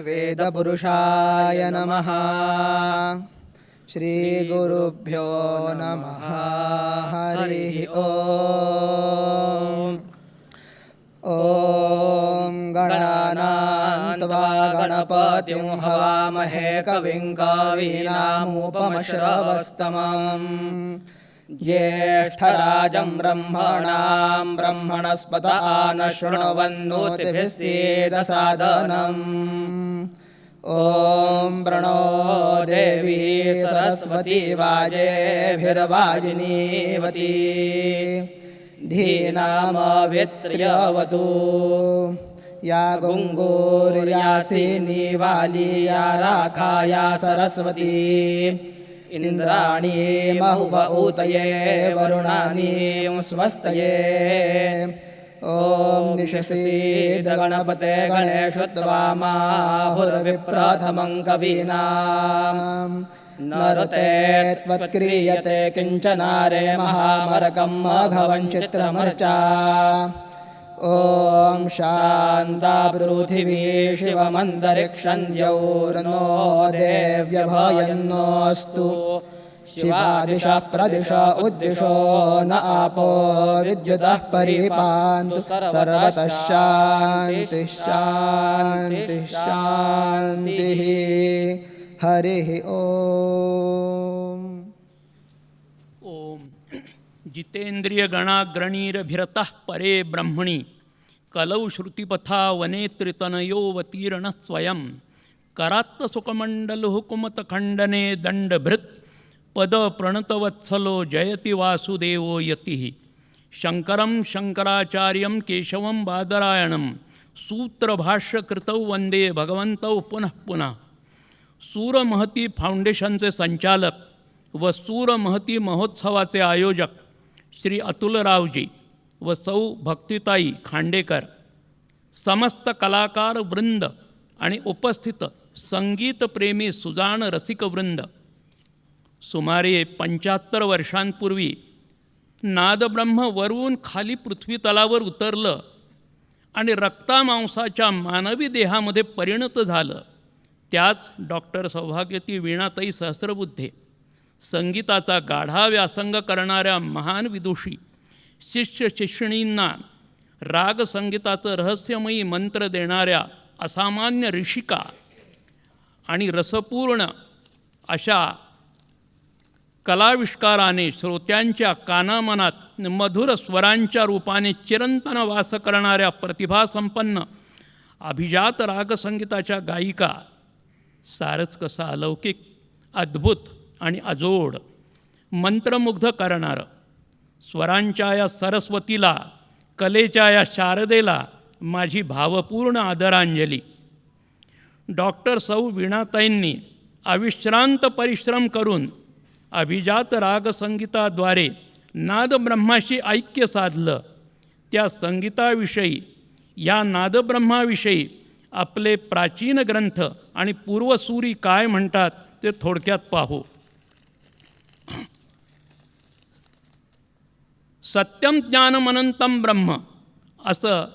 वेदपुरुषाय नमः। श्रीगुरुभ्यो नमः। हरिः ओम्। ॐ गणानां त्वा गणपतिं हवामहे कविं कवीनामुपमश्रवस्तमम्। ज्येष्ठराजं ब्रह्मणां ब्रह्मणस्पत आनशृण्वन्नोतिभिः सीदसादनम्। ॐ प्रणो देवी सरस्वती वाजेभिर्वाजिनीवती धीनामवित्र्यवतु। या गुङ्गूर्यासीनी वाली या राखा या सरस्वती। इंद्राणी महुव ऊतये वरुणानीं स्वस्तये। ॐ निशसीद गणपते गणेषु त्वामाहुर्विप्रथमं कवीनां। नरते त्वत्क्रियते किञ्चनारे महामरकं मघवं चित्रमर्चा। ॐ शान्ता पृथिवी शिवमन्तरिक्षं द्यौर्नो देव्यभयन्नोऽस्तु। शिवादिशः प्रदिश उद्दिशो न आपो विद्युतः परिपान्तु। सर्वतः शान्तिः शान्तिः शान्तिः। हरिः ओम्। ओम जितेन्द्रिय गणाग्रणीरभिरतः परे ब्रह्मणि कलौ श्रुतिपथा वनेत्रितनयोवतीर्ण स्वयं। करात्तसुखमण्डलुः कुमतखण्डने दण्डभृत् पद प्रणतवत्सलो जयति वासुदेवो यतिः। शङ्करं शङ्कराचार्यं केशवं बादरायणं सूत्रभाष्यकृतौ वन्दे भगवन्तौ पुनः पुनः। सूरमहती फाउंडेशनचे संचालक व सूरमहती महोत्सवाचे आयोजक श्री अतुलरावजी व सौ भक्तिताई खांडेकर, समस्त कलाकार वृंद आणि उपस्थित संगीतप्रेमी सुजाण रसिकवृंद, सुमारे 75 वर्षांपूर्वी नादब्रह्म वरून खाली पृथ्वीतलावर उतरलं आणि रक्तामांसाच्या मानवी देहामध्ये परिणत झालं. त्याच डॉक्टर सौभाग्यवती वीणाताई सहस्रबुद्धे, संगीताचा गाढा व्यासंग करणाऱ्या महान विदुषी, शिष्य शिष्यणींना राग संगीताचं रहस्यमयी मंत्र देणाऱ्या असामान्य ऋषिका आणि रसपूर्ण अशा कलाविष्काराने श्रोत्यांच्या कानामनात मधुर स्वरांच्या रूपाने चिरंतन वास करणाऱ्या प्रतिभासंपन्न अभिजात रागसंगीताच्या गायिका, सारच कसा अलौकिक, अद्भुत आणि अजोड, मंत्रमुग्ध करणारं स्वरांच्या या सरस्वतीला, कलेच्या या शारदेला माझी भावपूर्ण आदरांजली. डॉक्टर सौ वीणाताईंनी अविश्रांत परिश्रम करून अभिजात रागसंगीताद्वारे नादब्रह्माशी ऐक्य साधलं. त्या संगीताविषयी, या नादब्रह्माविषयी आपले प्राचीन ग्रंथ आणि पूर्वसूरी काय म्हणतात ते थोडक्यात पाहू. सत्यम ज्ञानमनंतम ब्रह्म असं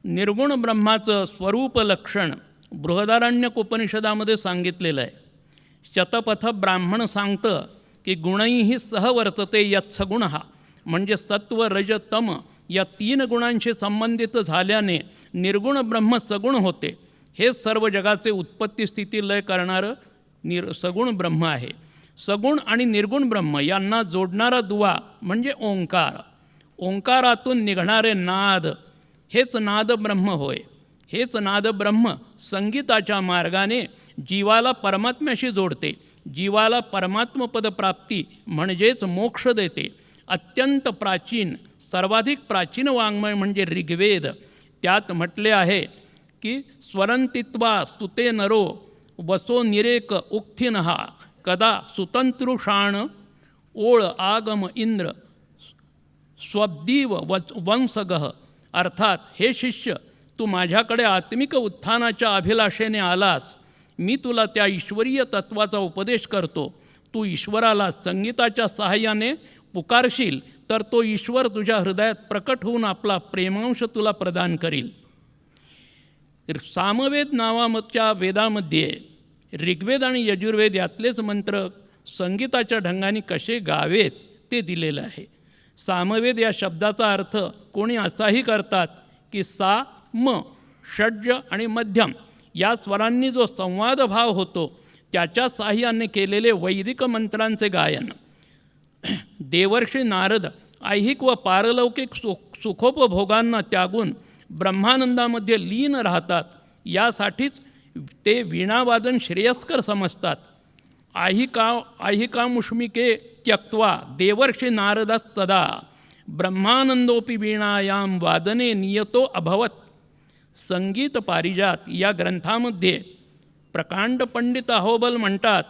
निर्गुण ब्रह्माचं स्वरूप लक्षण बृहदारण्यक उपनिषदामध्ये सांगितलेलं आहे. शतपथ ब्राह्मण सांगतं की गुणैः सह वर्तते यत्सगुण हा, म्हणजे सत्व रज तम या 3 गुणांशी संबंधित झाल्याने निर्गुण ब्रह्म सगुण होते. हे सर्व जगाचे उत्पत्ती स्थिती लय करणारं सगुण ब्रह्म आहे. सगुण आणि निर्गुण ब्रह्म यांना जोडणारा दुवा म्हणजे ओंकार. ओंकारातून निघणारे नाद हेच नादब्रह्म होय. हेच नादब्रह्म संगीताच्या मार्गाने जीवाला परमात्म्याशी जोडते. जीवाला परमात्मपद प्राप्ती म्हणजेच मोक्ष देते. अत्यंत प्राचीन, सर्वाधिक प्राचीन वाङ्मय म्हणजे ऋग्वेद. त्यात म्हटले आहे की स्वरंतित्वा स्तुते नरो वसो निरेक उक्थिनहा कदा सुतंत्रुषाण ओळ आगम इंद्र स्वब्दीव वंसगह. अर्थात हे शिष्य, तू माझ्याकडे आत्मिक उत्थानाच्या अभिलाषेने आलास. मी तुला त्या ईश्वरीय तत्वाचा उपदेश करतो. तू ईश्वराला संगीताच्या सहाय्याने पुकारशील तर तो ईश्वर तुझ्या हृदयात प्रकट होऊन आपला प्रेमांश तुला प्रदान करील. सामवेद नावाच्या वेदामध्ये ऋग्वेद आणि यजुर्वेद यातलेच मंत्र संगीताच्या ढंगाने कसे गावेत ते दिलेलं आहे. सामवेद या शब्दाचा अर्थ कोणी असाही करतात की सा म षड्ज आणि मध्यम या स्वरांनी जो संवाद भाव होतो त्याच्या साह्याने केलेले वैदिक मंत्रांचे गायन. देवर्षी नारद ऐहिक व पारलौकिक सुखोपभोगांना त्यागून ब्रह्मानंदामध्ये लीन राहतात. यासाठीच ते वीणावादन श्रेयस्कर समजतात. ऐहिकामुष्मिके त्यक्त्वा देवर्षी नारदः सदा ब्रह्मानंदोपि वीणायां वादने नियतो अभवत. संगीत पारिजात या ग्रंथामध्ये प्रकांड पंडित अहोबल म्हणतात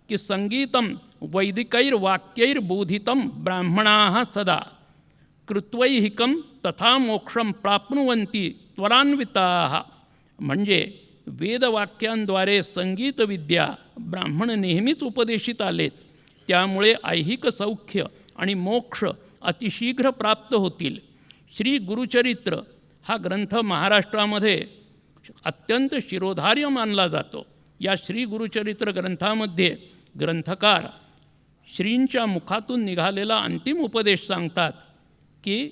की संगीतम वैदिकैर्वाक्यैर्बोधितं ब्राह्मणाः सदा कृत्वैहिकं तथा मोक्षं प्राप्नुवन्ति त्वरान्विताः. म्हणजे वेदवाक्यांद्वारे संगीतविद्या ब्राह्मण नेहमीच उपदेशित आलेत. त्यामुळे ऐहिक सौख्य आणि मोक्ष अतिशीघ्र प्राप्त होतील. श्री गुरुचरित्र हा ग्रंथ महाराष्ट्रामध्ये अत्यंत शिरोधार्य मानला जातो. या श्री गुरुचरित्र ग्रंथामध्ये ग्रंथकार श्रींच्या मुखातून निघालेला अंतिम उपदेश सांगतात की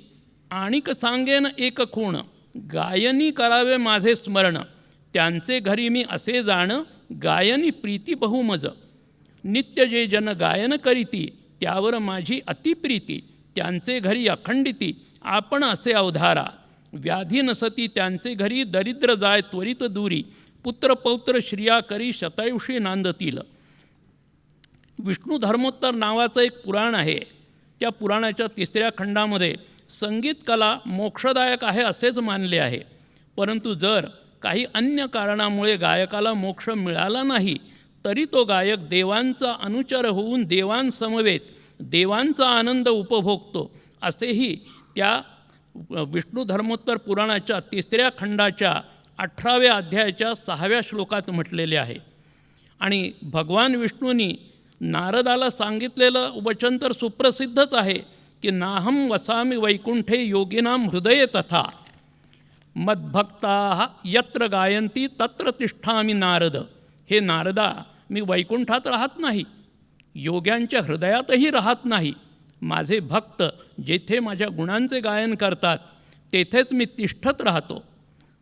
आणिक सांगेन एक खूण गायनी करावे माझे स्मरण. त्यांचे घरी मी असे जाण गायनी प्रीती बहुमज. नित्य जे जन गायन करीती त्यावर माझी अतिप्रीती. त्यांचे घरी अखंडिती आपण असे अवधारा. व्याधी नसती त्यांचे घरी दरिद्र जाय त्वरित दूरी. पुत्र पौत्र श्रिया करी शतायुषी नांदतील. विष्णू धर्मोत्तर नावाचं एक पुराण आहे. त्या पुराणाच्या 3ऱ्या खंडामध्ये संगीत कला मोक्षदायक आहे असेच मानले आहे. परंतु जर काही अन्य कारणामुळे गायकाला मोक्ष मिळाला नाही तरी तो गायक देवांचा अनुचर होऊन देवांसमवेत देवांचा आनंद उपभोगतो असेही त्या विष्णू धर्मोत्तर पुराणाच्या 3ऱ्या खंडाच्या 18व्या अध्यायाच्या 6व्या श्लोकात म्हटलेले आहे. आणि भगवान विष्णूंनी नारदाला सांगितलेलं वचन तर सुप्रसिद्धच आहे की नाहम वसामी वैकुंठे योगिनां हृदये तथा मद्भक्ता यत्र गायंती तत्र तिष्ठामि नारद. हे नारदा, मी वैकुंठात राहत नाही, योग्यांच्या हृदयातही राहत नाही. माझे भक्त जेथे माझ्या गुणांचे गायन करतात तेथेच मी तिष्ठत राहतो.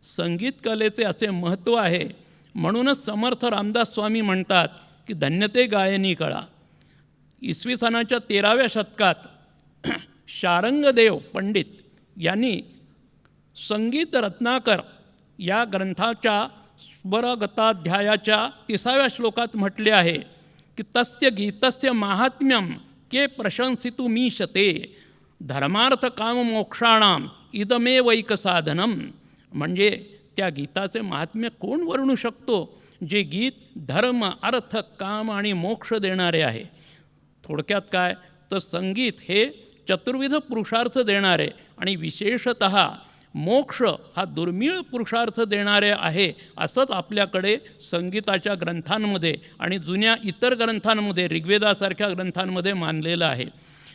संगीत कलेचे असे महत्त्व आहे. म्हणूनच समर्थ रामदास स्वामी म्हणतात की धन्यते गायनी कळा. इसवी सनाच्या 13व्या शतकात शारंगदेव पंडित यांनी संगीत रत्नाकर या ग्रंथाच्या स्वरगताध्यायाच्या 30व्या श्लोकात म्हटले आहे की तस्य गीतस्य माहात्म्यम के प्रशंसितु मीशते धर्मार्थ काम मोक्षाणाम इदमेवैक साधनम. म्हणजे त्या गीताचे महात्म्य कोण वर्णू शकतो जे गीत धर्म अर्थ काम आणि मोक्ष देणारे आहे. थोडक्यात काय तर संगीत हे चतुर्विध पुरुषार्थ देणारे आणि विशेषत मोक्ष हा दुर्मिळ पुरुषार्थ देणारे आहे असंच आपल्याकडे संगीताच्या ग्रंथांमध्ये आणि जुन्या इतर ग्रंथांमध्ये ऋग्वेदासारख्या ग्रंथांमध्ये मानलेलं आहे.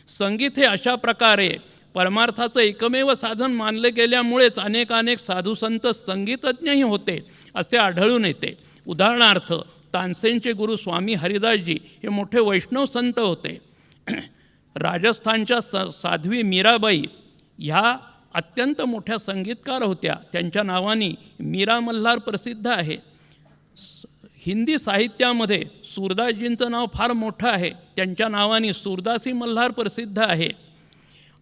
संगीत हे अशा प्रकारे परमार्थाचं एकमेव साधन मानले गेल्यामुळेच अनेक साधुसंत संगीतज्ञही होते असे आढळून येते. उदाहरणार्थ तानसेनचे गुरु स्वामी हरिदासजी हे मोठे वैष्णव संत होते. राजस्थानच्या साध्वी मीराबाई ह्या अत्यंत मोठ्या संगीतकार होत्या. त्यांच्या नावाने मीरा मल्हार प्रसिद्ध आहे. हिंदी साहित्यामध्ये सूरदासजींचं नाव फार मोठं आहे. त्यांच्या नावाने सूरदासी मल्हार प्रसिद्ध आहे.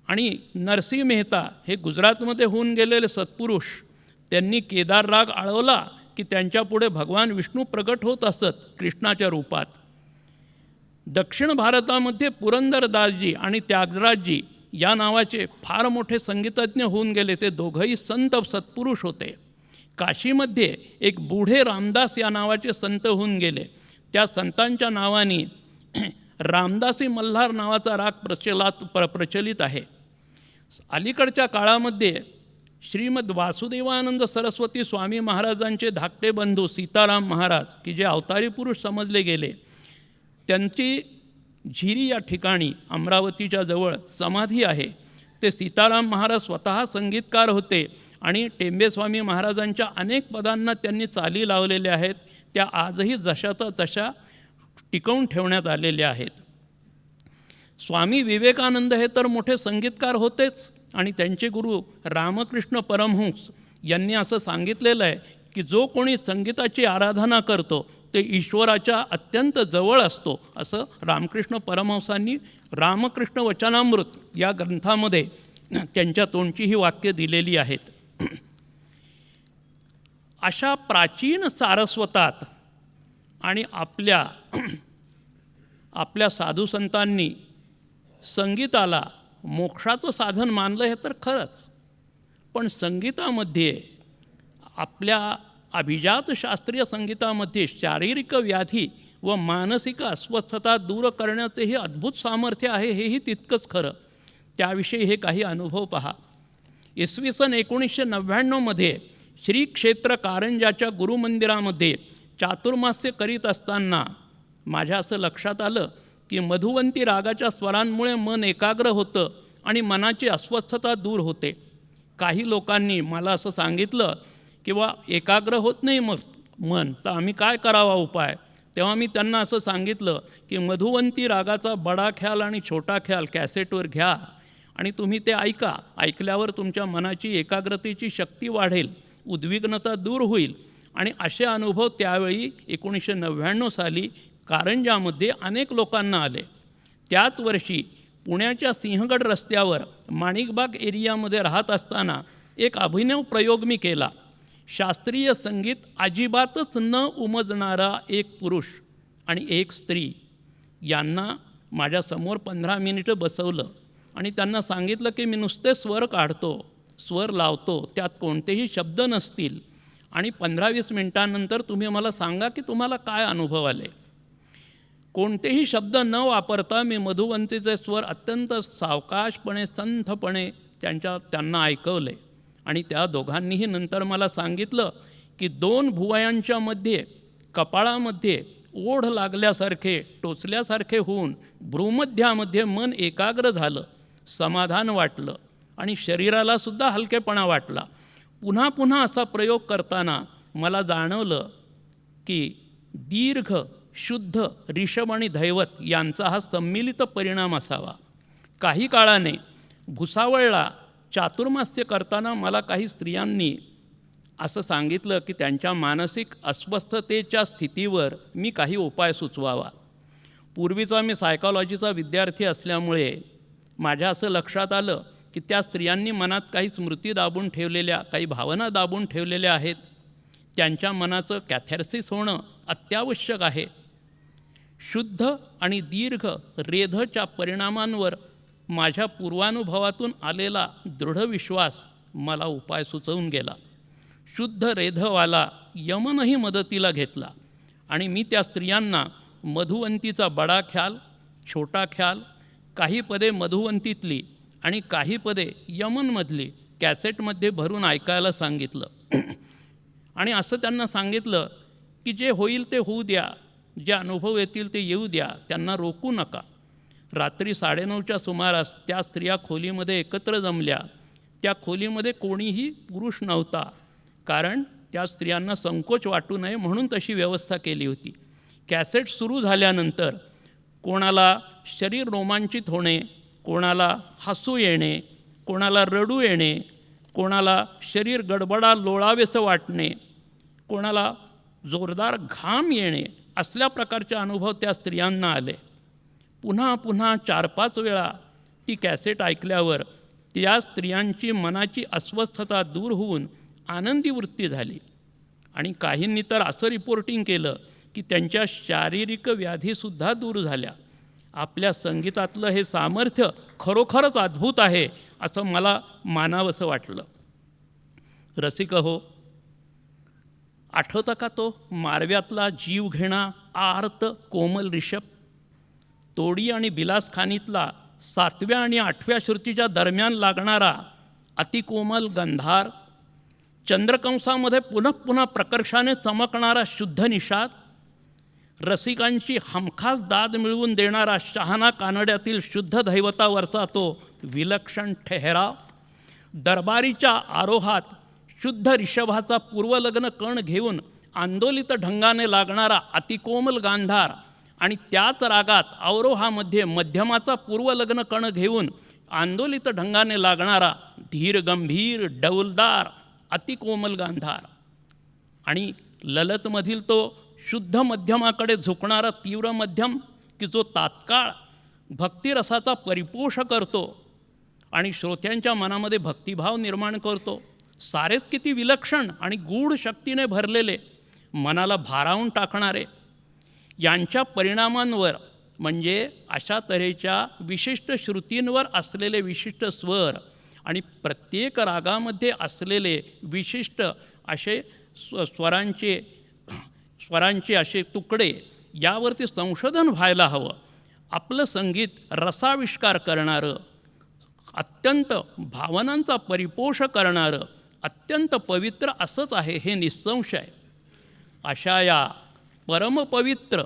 आणि नरसिंह मेहता हे गुजरातमध्ये होऊन गेलेले सत्पुरुष, त्यांनी केदार राग आळवला की त्यांच्यापुढे भगवान विष्णू प्रगट होत असत कृष्णाच्या रूपात. दक्षिण भारतामध्ये पुरंदरदासजी आणि त्यागराजजी या नावाचे फार मोठे संगीतज्ञ होऊन गेले. ते दोघंही संत सत्पुरुष होते. काशीमध्ये एक बुढे रामदास या नावाचे संत होऊन गेले. त्या संतांच्या नावाने रामदासी मल्हार नावाचा राग प्रचलित आहे. अलीकडच्या काळामध्ये श्रीमद वासुदेवानंद सरस्वती स्वामी महाराजांचे धाकटे बंधू सीताराम महाराज की जे अवतारी पुरुष समजले गेले, त्यांची झिरी या ठिकाणी अमरावतीच्या जवळ समाधी आहे. ते सीताराम महाराज स्वतः संगीतकार होते आणि टेंबेस्वामी महाराजांच्या अनेक पदांना त्यांनी चाली लावलेल्या आहेत, त्या आजही जशाच्या तशा टिकवून ठेवण्यात आलेल्या आहेत. स्वामी विवेकानंद हे तर मोठे संगीतकार होतेच, आणि त्यांचे गुरु रामकृष्ण परमहंस यांनी असं सांगितलेलं आहे की जो कोणी संगीताची आराधना करतो ते ईश्वराच्या अत्यंत जवळ असतो, असं रामकृष्ण परमहंसांनी रामकृष्ण वचनामृत या ग्रंथामध्ये त्यांच्या तोंडची ही वाक्य दिलेली आहेत. अशा प्राचीन सारस्वतात आणि आपल्या साधुसंतांनी संगीताला मोक्षाचं साधन मानलं हे तर खरंच, पण संगीतामध्ये आपल्या अभिजात शास्त्रीय संगीतामध्ये शारीरिक व्याधी व मानसिक अस्वस्थता दूर करण्याचेही अद्भुत सामर्थ्य आहे, हेही तितकंच खरं. त्याविषयी हे काही अनुभव पहा. इसवी सन 1999 श्री क्षेत्र कारंजाच्या गुरुमंदिरामध्ये चातुर्मास्य करीत असताना माझ्या असं लक्षात आलं की मधुवंती रागाच्या स्वरांमुळे मन एकाग्र होतं आणि मनाची अस्वस्थता दूर होते. काही लोकांनी मला असं सांगितलं किंवा एकाग्र होत नाही मन, तर आम्ही काय करावा उपाय. तेव्हा मी त्यांना असं सांगितलं की मधुवंती रागाचा बडा ख्याल आणि छोटा ख्याल कॅसेटवर घ्या आणि तुम्ही ते ऐका. ऐकल्यावर तुमच्या मनाची एकाग्रतेची शक्ती वाढेल, उद्विग्नता दूर होईल. आणि असे अनुभव त्यावेळी 1999 साली कारंजामध्ये अनेक लोकांना आले. त्याच वर्षी पुण्याच्या सिंहगड रस्त्यावर माणिकबाग एरियामध्ये राहत असताना एक अभिनव प्रयोग मी केला. शास्त्रीय संगीत अजिबातच न उमजणारा एक पुरुष आणि एक स्त्री यांना माझ्यासमोर 15 मिनिटं बसवलं आणि त्यांना सांगितलं की मी नुसते स्वर काढतो, स्वर लावतो, त्यात कोणतेही शब्द नसतील आणि 15-20 मिनिटांनंतर तुम्ही मला सांगा की तुम्हाला काय अनुभव आले. कोणतेही शब्द न वापरता मी मधुवंतीचे स्वर अत्यंत सावकाशपणे संथपणे त्यांना ऐकवले आणि त्या दोघांनीही नंतर मला सांगितलं की 2 भुवयांच्या मध्ये कपाळामध्ये ओढ लागल्यासारखे टोचल्यासारखे होऊन भ्रूमध्यामध्ये मन एकाग्र झालं, समाधान वाटलं आणि शरीरालासुद्धा हलकेपणा वाटला. पुन्हा पुन्हा असा प्रयोग करताना मला जाणवलं की दीर्घ, शुद्ध, ऋषभ आणि दैवत यांचा हा सम्मिलित परिणाम असावा. काही काळाने भुसावळला चातुर्मास्य करताना मला काही स्त्रियांनी असं सांगितलं की त्यांच्या मानसिक अस्वस्थतेच्या स्थितीवर मी काही उपाय सुचवावा. पूर्वीचा मी सायकॉलॉजीचा विद्यार्थी असल्यामुळे माझ्या असं लक्षात आलं की त्या स्त्रियांनी मनात काही स्मृती दाबून ठेवलेल्या, काही भावना दाबून ठेवलेल्या आहेत. त्यांच्या मनाचं कॅथॅर्सिस होणं अत्यावश्यक आहे. शुद्ध आणि दीर्घ रेधच्या परिणामांवर माझ्या पूर्वानुभवातून आलेला दृढ विश्वास मला उपाय सुचवून गेला. शुद्ध रेधवाला यमनही मदतीला घेतला आणि मी त्या स्त्रियांना मधुवंतीचा बडा ख्याल, छोटा ख्याल, काही पदे मधुवंतीतली आणि काही पदे यमनमधली कॅसेटमध्ये भरून ऐकायला सांगितलं. आणि असं त्यांना सांगितलं की जे होईल ते होऊ द्या, जे अनुभव येतील ते येऊ द्या, त्यांना रोखू नका. रात्री 9:30च्या सुमारास त्या स्त्रिया खोलीमध्ये एकत्र जमल्या. त्या खोलीमध्ये कोणीही पुरुष नव्हता, कारण त्या स्त्रियांना संकोच वाटू नये म्हणून तशी व्यवस्था केली होती. कॅसेट सुरू झाल्यानंतर कोणाला शरीर रोमांचित होणे, कोणाला हसू येणे, कोणाला रडू येणे, कोणाला शरीर गडबडा लोळावेसं वाटणे, कोणाला जोरदार घाम येणे, असल्या प्रकारचे अनुभव त्या स्त्रियांना आले. पुन्हा पुन्हा 4-5 वेळा ती कॅसेट ऐकल्यावर त्या स्त्रियांची मनाची अस्वस्थता दूर होऊन आनंदी वृत्ती झाली. आणि काहींनी तर असं रिपोर्टिंग केलं की त्यांच्या शारीरिक व्याधीसुद्धा दूर झाल्या. आपल्या संगीतातलं हे सामर्थ्य खरोखरच अद्भुत आहे असं मला मानावंसं वाटलं. रसिक हो, आठवतं का तो मारव्यातला जीवघेणा आर्त कोमल ऋषभ? तोडी आणि बिलासखानीतला 7व्या आणि 8व्या श्रुतीच्या दरम्यान लागणारा अतिकोमल गंधार? चंद्रकंसामध्ये पुन्हा पुन्हा प्रकर्षाने चमकणारा शुद्ध निषाद? रसिकांची हमखास दाद मिळवून देणारा शहाणा कानड्यातील शुद्ध दैवतावरचा तो विलक्षण ठहराव? दरबारीच्या आरोहात शुद्ध ऋषभाचा पूर्वलग्न कण घेऊन आंदोलित ढंगाने लागणारा अतिकोमल गांधार आणि त्याच रागात अवरोहामध्ये मध्यमाचा पूर्वलग्न कण घेऊन आंदोलित ढंगाने लागणारा धीर गंभीर डौलदार अतिकोमल गांधार आणि ललतमधील तो शुद्ध मध्यमाकडे झुकणारा तीव्र मध्यम की जो तात्काळ भक्तिरसाचा परिपोष करतो आणि श्रोत्यांच्या मनामध्ये भक्तिभाव निर्माण करतो. सारेच किती विलक्षण आणि गूढ शक्तीने भरलेले, मनाला भारावून टाकणारे, यांच्या परिणामांवर म्हणजे अशा तऱ्हेच्या विशिष्ट श्रुतींवर असलेले विशिष्ट स्वर आणि प्रत्येक रागामध्ये असलेले विशिष्ट असे स्वरांचे असे तुकडे, यावरती संशोधन व्हायला हवं. आपलं संगीत रसाविष्कार करणारं, अत्यंत भावनांचा परिपोष करणारं, अत्यंत पवित्र असंच आहे हे निस्संशय. अशा या परमपवित्र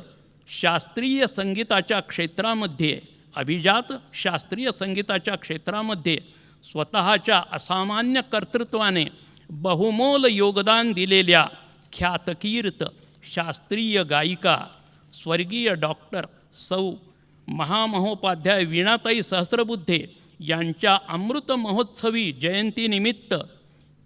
शास्त्रीय संगीताच्या क्षेत्रामध्ये, अभिजात शास्त्रीय संगीताच्या क्षेत्रामध्ये स्वतःच्या असामान्य कर्तृत्वाने बहुमोल योगदान दिलेल्या ख्यातकीर्त शास्त्रीय गायिका स्वर्गीय डॉक्टर सौ महामहोपाध्याय वीणाताई सहस्रबुद्धे यांच्या अमृत महोत्सवी जयंतीनिमित्त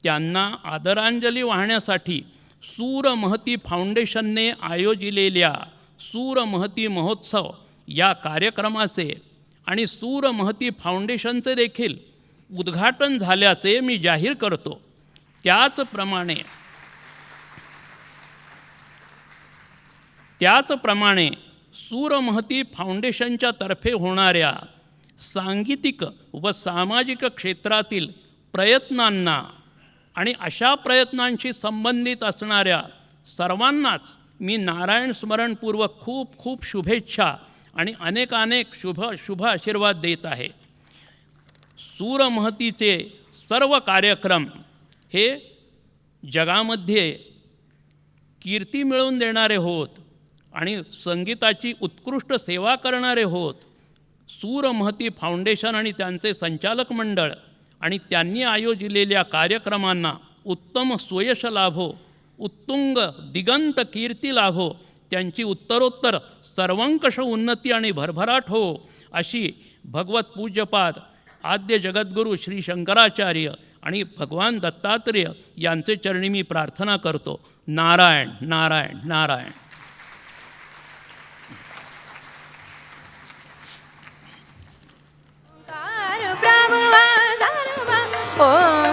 त्यांना आदरांजली वाहण्यासाठी सूरमहती फाउंडेशनने आयोजिलेल्या सूरमहती महोत्सव या कार्यक्रमाचे आणि सूरमहती फाउंडेशनचे देखील उद्घाटन झाल्याचे मी जाहीर करतो. त्याचप्रमाणे सूरमहती फाउंडेशनच्या तर्फे होणाऱ्या सांगीतिक व सामाजिक क्षेत्रातील प्रयत्नांना आणि अशा प्रयत्नांशी संबंधित असणाऱ्या सर्वांनाच मी नारायण स्मरणपूर्वक खूप खूप शुभेच्छा आणि अनेक शुभ आशीर्वाद देत आहे. सूरमहतीचे सर्व कार्यक्रम हे जगामध्ये कीर्ती मिळवून देणारे होत आणि संगीताची उत्कृष्ट सेवा करणारे होत. सूरमहती फाउंडेशन आणि त्यांचे संचालक मंडळ आणि त्यांनी आयोजिलेल्या कार्यक्रमांना उत्तम सुयश लाभो, उत्तुंग दिगंत कीर्ती लाभो, त्यांची उत्तरोत्तर सर्वंकष उन्नती आणि भरभराट हो, अशी भगवत पूज्यपाद आद्य जगद्गुरू श्री शंकराचार्य आणि भगवान दत्तात्रेय यांचे चरणी मी प्रार्थना करतो. नारायण नारायण नारायण. ओम